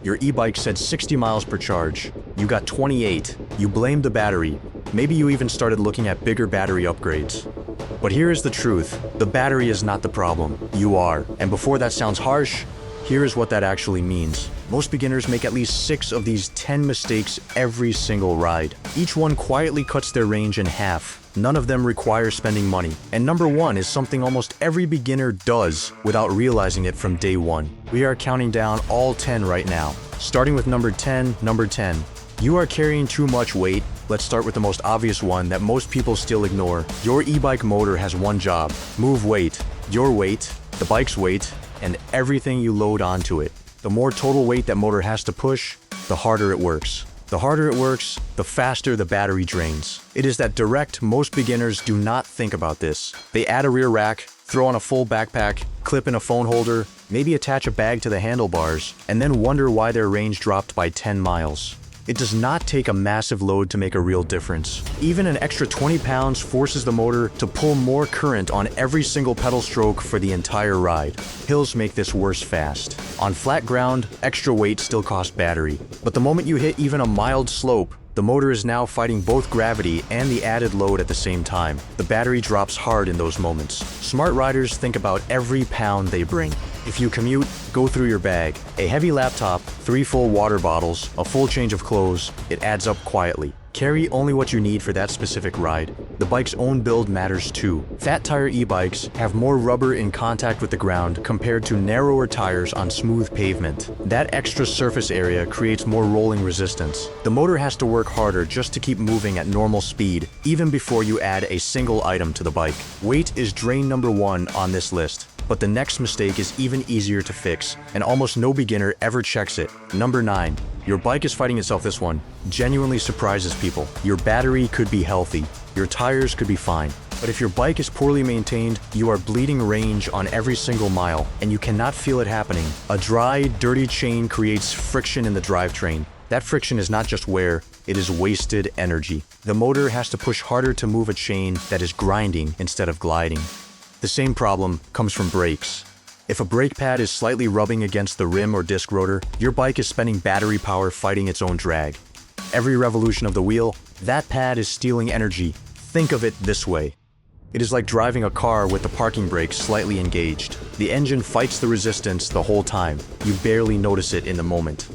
Your e-bike said 60 miles per charge. You got 28. You blamed the battery. Maybe you even started looking at bigger battery upgrades. But here is the truth. The battery is not the problem. You are. And before that sounds harsh, here is what that actually means. Most beginners make at least 6 of these 10 mistakes every single ride. Each one quietly cuts their range in half. None of them require spending money. And number 1 is something almost every beginner does without realizing it from day 1. We are counting down all 10 right now. Starting with number 10. Number 10. You are carrying too much weight. Let's start with the most obvious one that most people still ignore. Your e-bike motor has one job: move weight. Your weight, the bike's weight, and everything you load onto it. The more total weight that motor has to push, the harder it works. The harder it works, the faster the battery drains. It is that direct. Most beginners do not think about this. They add a rear rack, throw on a full backpack, clip in a phone holder, maybe attach a bag to the handlebars, and then wonder why their range dropped by 10 miles. It does not take a massive load to make a real difference. Even an extra 20 pounds forces the motor to pull more current on every single pedal stroke for the entire ride. Hills make this worse fast. On flat ground, extra weight still costs battery. But the moment you hit even a mild slope, the motor is now fighting both gravity and the added load at the same time. The battery drops hard in those moments. Smart riders think about every pound they bring. If you commute, go through your bag. A heavy laptop, 3 full water bottles, a full change of clothes, it adds up quietly. Carry only what you need for that specific ride. The bike's own build matters too. Fat tire e-bikes have more rubber in contact with the ground compared to narrower tires on smooth pavement. That extra surface area creates more rolling resistance. The motor has to work harder just to keep moving at normal speed, even before you add a single item to the bike. Weight is drain number 1 on this list. But the next mistake is even easier to fix, and almost no beginner ever checks it. Number 9. Your bike is fighting itself. This one genuinely surprises people. Your battery could be healthy. Your tires could be fine. But if your bike is poorly maintained, you are bleeding range on every single mile, and you cannot feel it happening. A dry, dirty chain creates friction in the drivetrain. That friction is not just wear, it is wasted energy. The motor has to push harder to move a chain that is grinding instead of gliding. The same problem comes from brakes. If a brake pad is slightly rubbing against the rim or disc rotor, your bike is spending battery power fighting its own drag. Every revolution of the wheel, that pad is stealing energy. Think of it this way. It is like driving a car with the parking brake slightly engaged. The engine fights the resistance the whole time. You barely notice it in the moment.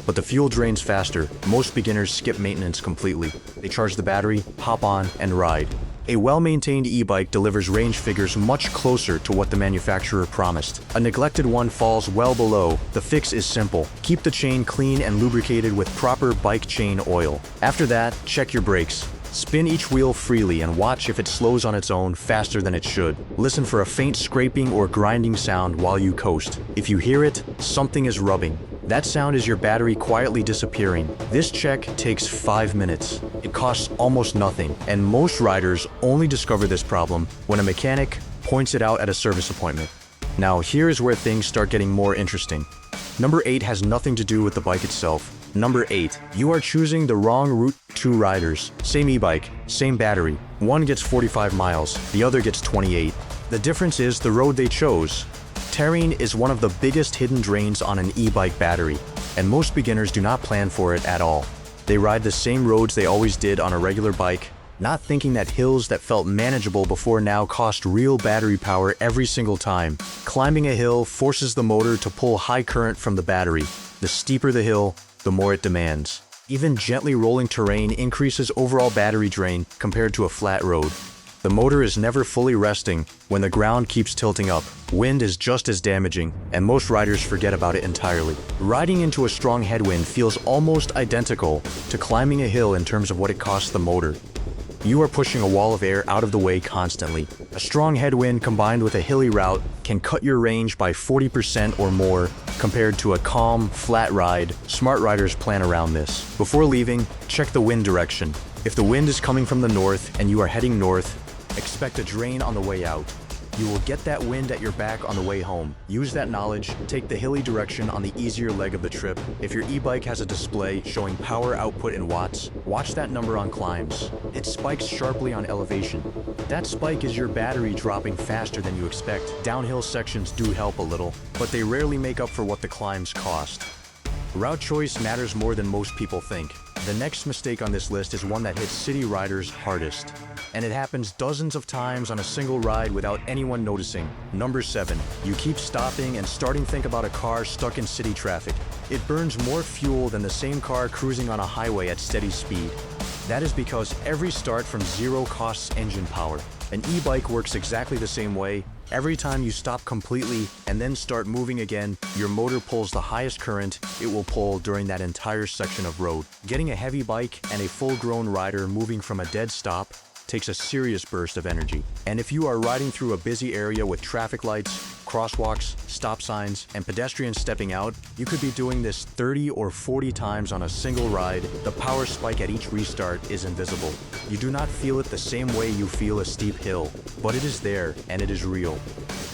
But the fuel drains faster. Most beginners skip maintenance completely. They charge the battery, hop on, and ride. A well-maintained e-bike delivers range figures much closer to what the manufacturer promised. A neglected one falls well below. The fix is simple. Keep the chain clean and lubricated with proper bike chain oil. After that, check your brakes. Spin each wheel freely and watch if it slows on its own faster than it should. Listen for a faint scraping or grinding sound while you coast. If you hear it, something is rubbing. That sound is your battery quietly disappearing. This check takes 5 minutes. It costs almost nothing, and most riders only discover this problem when a mechanic points it out at a service appointment. Now, here is where things start getting more interesting. Number 8 has nothing to do with the bike itself. Number 8, you are choosing the wrong route. 2 riders, same e-bike, same battery. One gets 45 miles, the other gets 28. The difference is the road they chose. Terrain is one of the biggest hidden drains on an e-bike battery, and most beginners do not plan for it at all. They ride the same roads they always did on a regular bike, not thinking that hills that felt manageable before now cost real battery power every single time. Climbing a hill forces the motor to pull high current from the battery. The steeper the hill, the more it demands. Even gently rolling terrain increases overall battery drain compared to a flat road. The motor is never fully resting when the ground keeps tilting up. Wind is just as damaging, and most riders forget about it entirely. Riding into a strong headwind feels almost identical to climbing a hill in terms of what it costs the motor. You are pushing a wall of air out of the way constantly. A strong headwind combined with a hilly route can cut your range by 40% or more compared to a calm, flat ride. Smart riders plan around this. Before leaving, check the wind direction. If the wind is coming from the north and you are heading north, expect a drain on the way out. You will get that wind at your back on the way home. Use that knowledge, take the hilly direction on the easier leg of the trip. If your e-bike has a display showing power output in watts, watch that number on climbs. It spikes sharply on elevation. That spike is your battery dropping faster than you expect. Downhill sections do help a little, but they rarely make up for what the climbs cost. Route choice matters more than most people think. The next mistake on this list is one that hits city riders hardest. And it happens dozens of times on a single ride without anyone noticing. Number 7. You keep stopping and starting to think about a car stuck in city traffic. It burns more fuel than the same car cruising on a highway at steady speed. That is because every start from zero costs engine power. An e-bike works exactly the same way. Every time you stop completely and then start moving again, your motor pulls the highest current it will pull during that entire section of road. Getting a heavy bike and a full-grown rider moving from a dead stop takes a serious burst of energy. And if you are riding through a busy area with traffic lights, crosswalks, stop signs, and pedestrians stepping out, you could be doing this 30 or 40 times on a single ride. The power spike at each restart is invisible. You do not feel it the same way you feel a steep hill, but it is there and it is real.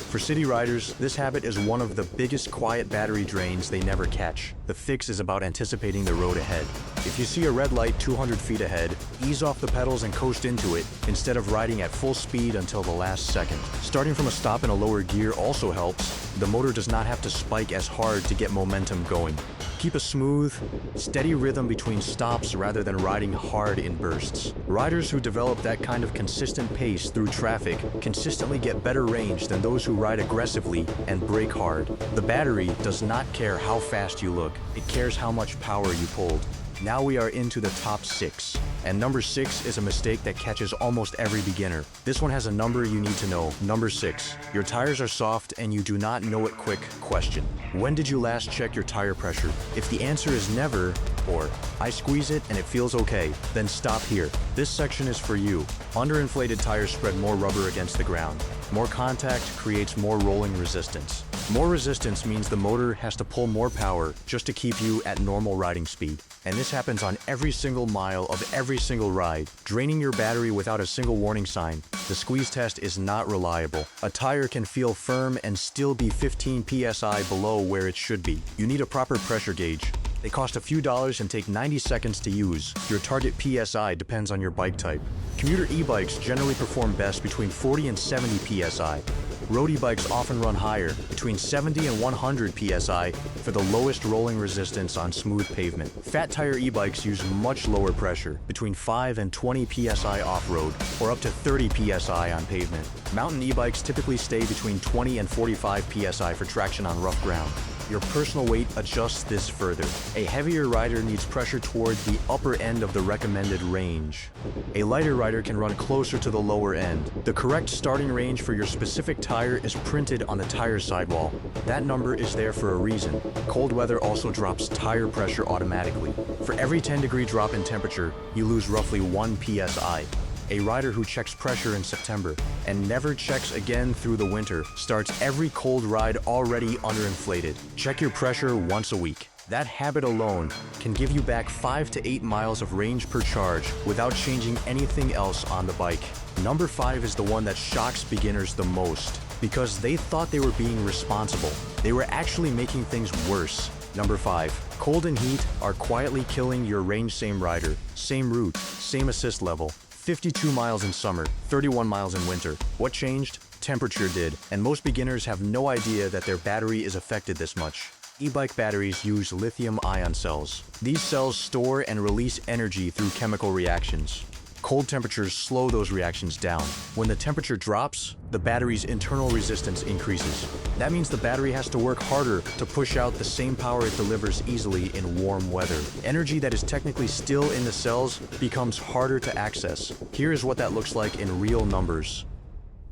For city riders, this habit is one of the biggest quiet battery drains they never catch. The fix is about anticipating the road ahead. If you see a red light 200 feet ahead, ease off the pedals and coast into it instead of riding at full speed until the last second. Starting from a stop in a lower gear also helps. The motor does not have to spike as hard to get momentum going. Keep a smooth, steady rhythm between stops rather than riding hard in bursts. Riders who develop that kind of consistent pace through traffic consistently get better range than those who ride aggressively and brake hard. The battery does not care how fast you look, it cares how much power you pulled. Now we are into the top 6. And number 6 is a mistake that catches almost every beginner. This one has a number you need to know. Number 6. Your tires are soft and you do not know it quick. Question. When did you last check your tire pressure? If the answer is never, or I squeeze it and it feels okay, then stop here. This section is for you. Underinflated tires spread more rubber against the ground. More contact creates more rolling resistance. More resistance means the motor has to pull more power just to keep you at normal riding speed. And this happens on every single mile of every single ride, draining your battery without a single warning sign. The squeeze test is not reliable. A tire can feel firm and still be 15 psi below where it should be. You need a proper pressure gauge. They cost a few dollars and take 90 seconds to use. Your target PSI depends on your bike type. Commuter e-bikes generally perform best between 40 and 70 PSI. Road e-bikes often run higher, between 70 and 100 PSI, for the lowest rolling resistance on smooth pavement. Fat tire e-bikes use much lower pressure, between 5 and 20 PSI off-road, or up to 30 PSI on pavement. Mountain e-bikes typically stay between 20 and 45 PSI for traction on rough ground. Your personal weight adjusts this further. A heavier rider needs pressure toward the upper end of the recommended range. A lighter rider can run closer to the lower end. The correct starting range for your specific tire is printed on the tire sidewall. That number is there for a reason. Cold weather also drops tire pressure automatically. For every 10-degree drop in temperature, you lose roughly 1 PSI. A rider who checks pressure in September and never checks again through the winter starts every cold ride already underinflated. Check your pressure once a week. That habit alone can give you back 5 to 8 miles of range per charge without changing anything else on the bike. Number 5 is the one that shocks beginners the most because they thought they were being responsible. They were actually making things worse. Number 5. Cold and heat are quietly killing your range. Same rider, same route, same assist level. 52 miles in summer, 31 miles in winter. What changed? Temperature did, and most beginners have no idea that their battery is affected this much. E-bike batteries use lithium-ion cells. These cells store and release energy through chemical reactions. Cold temperatures slow those reactions down. When the temperature drops, the battery's internal resistance increases. That means the battery has to work harder to push out the same power it delivers easily in warm weather. Energy that is technically still in the cells becomes harder to access. Here is what that looks like in real numbers.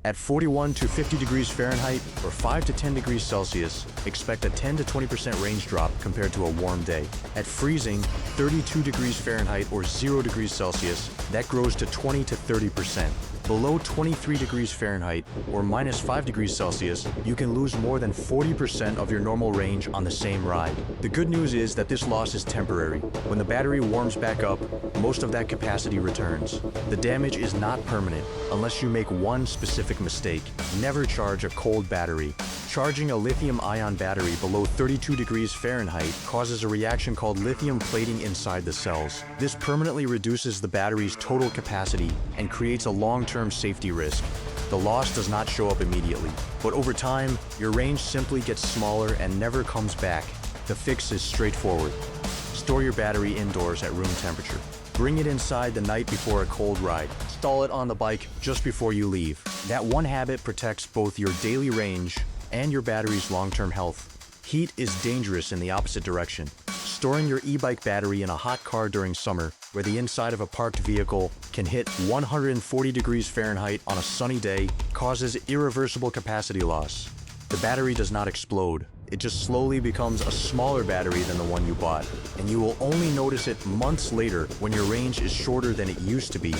At 41 to 50 degrees Fahrenheit or 5 to 10 degrees Celsius, expect a 10 to 20% range drop compared to a warm day. At freezing, 32 degrees Fahrenheit or 0 degrees Celsius, that grows to 20 to 30%. Below 23 degrees Fahrenheit or minus 5 degrees Celsius, you can lose more than 40% of your normal range on the same ride. The good news is that this loss is temporary. When the battery warms back up, most of that capacity returns. The damage is not permanent unless you make one specific mistake. Never charge a cold battery. Charging a lithium-ion battery below 32 degrees Fahrenheit causes a reaction called lithium plating inside the cells. This permanently reduces the battery's total capacity and creates a long-term safety risk. The loss does not show up immediately, but over time, your range simply gets smaller and never comes back. The fix is straightforward. Store your battery indoors at room temperature. Bring it inside the night before a cold ride. Install it on the bike just before you leave. That one habit protects both your daily range and your battery's long-term health. Heat is dangerous in the opposite direction. Storing your e-bike battery in a hot car during summer, where the inside of a parked vehicle can hit 140 degrees Fahrenheit on a sunny day, causes irreversible capacity loss. The battery does not explode. It just slowly becomes a smaller battery than the one you bought, and you will only notice it months later when your range is shorter than it used to be.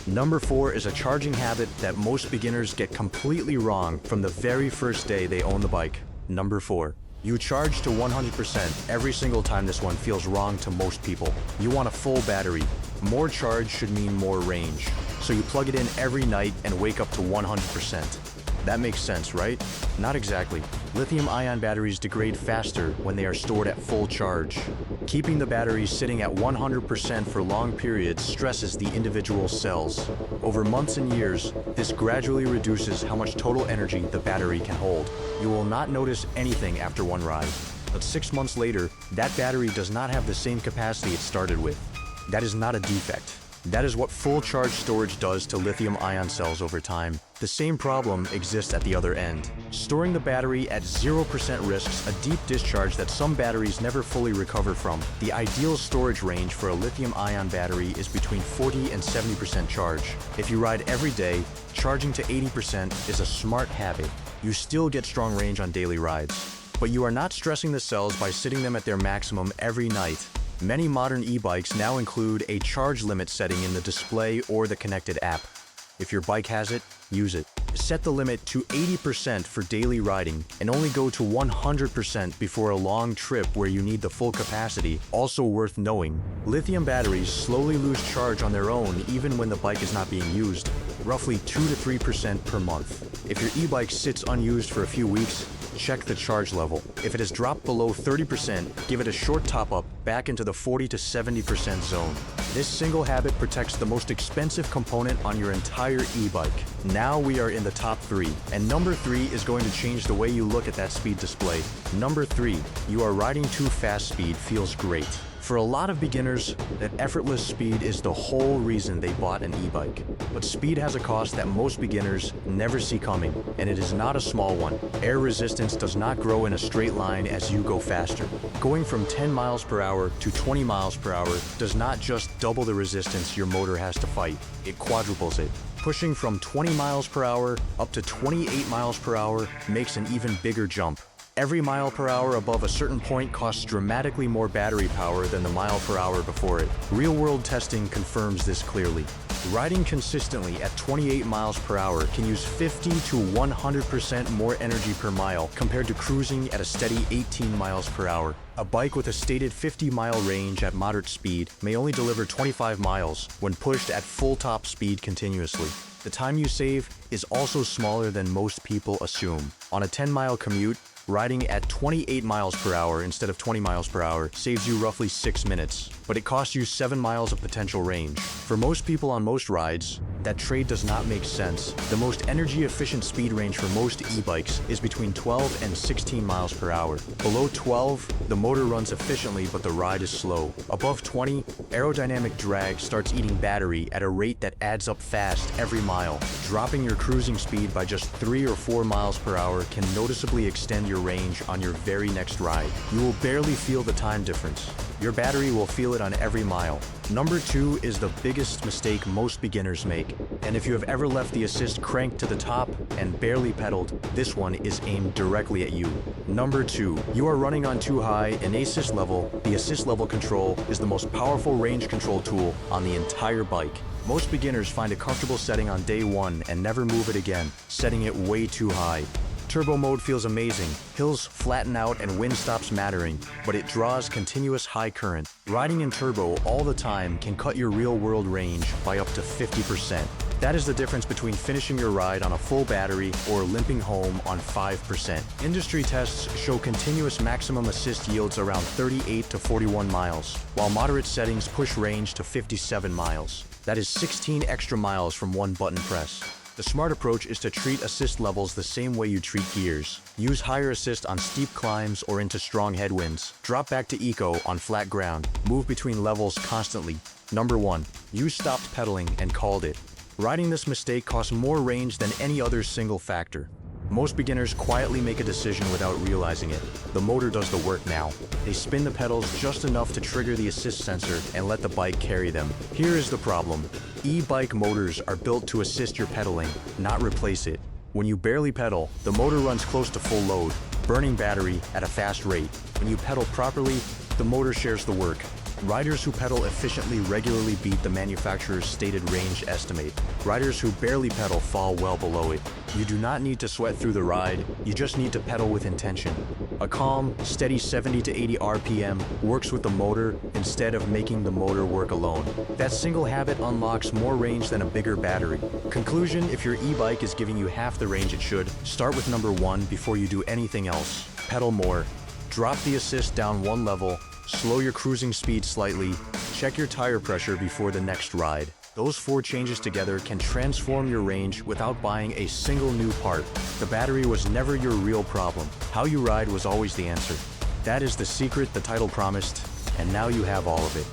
Number 4 is a charging habit that most beginners get completely wrong from the very first day they own the bike. Number 4. You charge to 100% every single time. This one feels wrong to most people. You want a full battery. More charge should mean more range. So you plug it in every night and wake up to 100%. That makes sense, right? Not exactly. Lithium-ion batteries degrade faster when they are stored at full charge. Keeping the battery sitting at 100% for long periods stresses the individual cells. Over months and years, this gradually reduces how much total energy the battery can hold. You will not notice anything after one ride. But 6 months later, that battery does not have the same capacity it started with. That is not a defect. That is what full charge storage does to lithium-ion cells over time. The same problem exists at the other end. Storing the battery at 0% risks a deep discharge that some batteries never fully recover from. The ideal storage range for a lithium-ion battery is between 40 and 70% charge. If you ride every day, charging to 80% is a smart habit. You still get strong range on daily rides. But you are not stressing the cells by sitting them at their maximum every night. Many modern e-bikes now include a charge limit setting in the display or the connected app. If your bike has it, use it. Set the limit to 80% for daily riding and only go to 100% before a long trip where you need the full capacity. Also worth knowing, lithium batteries slowly lose charge on their own even when the bike is not being used, roughly 2 to 3% per month. If your e-bike sits unused for a few weeks, check the charge level. If it has dropped below 30%, give it a short top-up back into the 40 to 70% zone. This single habit protects the most expensive component on your entire e-bike. Now we are in the top 3, and number 3 is going to change the way you look at that speed display. Number 3, you are riding too fast. Speed feels great. For a lot of beginners, that effortless speed is the whole reason they bought an e-bike. But speed has a cost that most beginners never see coming, and it is not a small one. Air resistance does not grow in a straight line as you go faster. Going from 10 miles per hour to 20 miles per hour does not just double the resistance your motor has to fight, it quadruples it. Pushing from 20 miles per hour up to 28 miles per hour makes an even bigger jump. Every mile per hour above a certain point costs dramatically more battery power than the mile per hour before it. Real-world testing confirms this clearly. Riding consistently at 28 miles per hour can use 50 to 100% more energy per mile compared to cruising at a steady 18 miles per hour. A bike with a stated 50-mile range at moderate speed may only deliver 25 miles when pushed at full top speed continuously. The time you save is also smaller than most people assume. On a 10-mile commute, riding at 28 miles per hour instead of 20 miles per hour saves you roughly 6 minutes, but it costs you 7 miles of potential range. For most people on most rides, that trade does not make sense. The most energy-efficient speed range for most e-bikes is between 12 and 16 miles per hour. Below 12, the motor runs efficiently but the ride is slow. Above 20, aerodynamic drag starts eating battery at a rate that adds up fast every mile. Dropping your cruising speed by just 3 or 4 miles per hour can noticeably extend your range on your very next ride. You will barely feel the time difference. Your battery will feel it on every mile. Number 2 is the biggest mistake most beginners make. And if you have ever left the assist cranked to the top and barely pedaled, this one is aimed directly at you. Number 2, you are running on too high an assist level. The assist level control is the most powerful range control tool on the entire bike. Most beginners find a comfortable setting on day 1 and never move it again, setting it way too high. Turbo mode feels amazing. Hills flatten out and wind stops mattering, but it draws continuous high current. Riding in turbo all the time can cut your real-world range by up to 50%. That is the difference between finishing your ride on a full battery or limping home on 5%. Industry tests show continuous maximum assist yields around 38 to 41 miles, while moderate settings push range to 57 miles. That is 16 extra miles from one button press. The smart approach is to treat assist levels the same way you treat gears. Use higher assist on steep climbs or into strong headwinds. Drop back to eco on flat ground. Move between levels constantly. Number 1. You stopped pedaling and called it. Riding this mistake costs more range than any other single factor. Most beginners quietly make a decision without realizing it. The motor does the work now. They spin the pedals just enough to trigger the assist sensor and let the bike carry them. Here is the problem. E-bike motors are built to assist your pedaling, not replace it. When you barely pedal, the motor runs close to full load, burning battery at a fast rate. When you pedal properly, the motor shares the work. Riders who pedal efficiently regularly beat the manufacturer's stated range estimate. Riders who barely pedal fall well below it. You do not need to sweat through the ride, you just need to pedal with intention. A calm, steady 70 to 80 RPM works with the motor instead of making the motor work alone. That single habit unlocks more range than a bigger battery. Conclusion: if your e-bike is giving you half the range it should, start with number 1 before you do anything else. Pedal more. Drop the assist down 1 level. Slow your cruising speed slightly. Check your tire pressure before the next ride. Those 4 changes together can transform your range without buying a single new part. The battery was never your real problem. How you ride was always the answer. That is the secret the title promised, and now you have all of it.